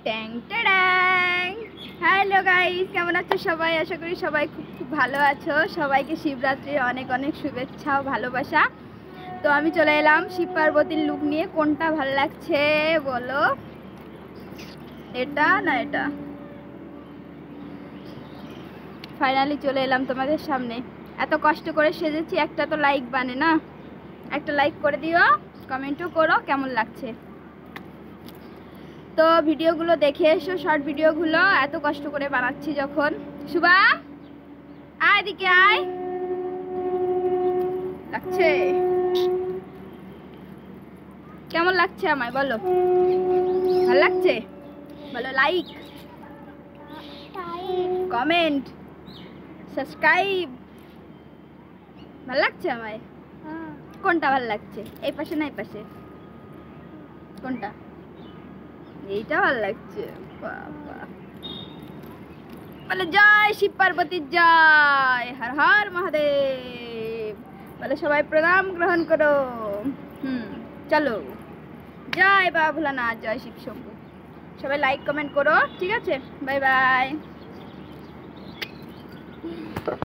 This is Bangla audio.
ট্যাং ট্যাং। হ্যালো গাইস, কেমন আছো সবাই? আশা করি সবাই খুব খুব ভালো আছো। সবাইকে শিবরাত্রির অনেক অনেক শুভেচ্ছা ও ভালোবাসা। তো আমি চলে এলাম শিব পার্বতীর লুক নিয়ে। কোনটা ভালো লাগছে বলো, এটা না এটা? ফাইনালি চলে এলাম তোমাদের সামনে। এত কষ্ট করে সেজেছি, একটা তো লাইক বানে না? একটা লাইক করে দিও, কমেন্টও করো কেমন লাগছে। তো ভিডিওগুলো দেখে এসো, শর্ট ভিডিওগুলো এত কষ্ট করে বানাচ্ছি যখন। শুভা আয়, এদিকে আয়। লাগছে কেমন লাগছে আমায় বলো? ভালো লাগছে? বলো লাইক, কমেন্ট, সাবস্ক্রাইব। ভালো লাগছে আমায়? কোনটা ভালো লাগছে, এই পাশে না এই পাশে? কোনটা? এইটা ভালো লাগছে। বাবা, বলে জয় শিব পার্বতীর জয়, হর হর মহাদেব। বলে সবাই প্রণাম গ্রহণ করো। চলো, জয় বাবা ভোলানাথ, জয় শিব শম্ভু। সবাই লাইক কমেন্ট করো, ঠিক আছে? Bye bye.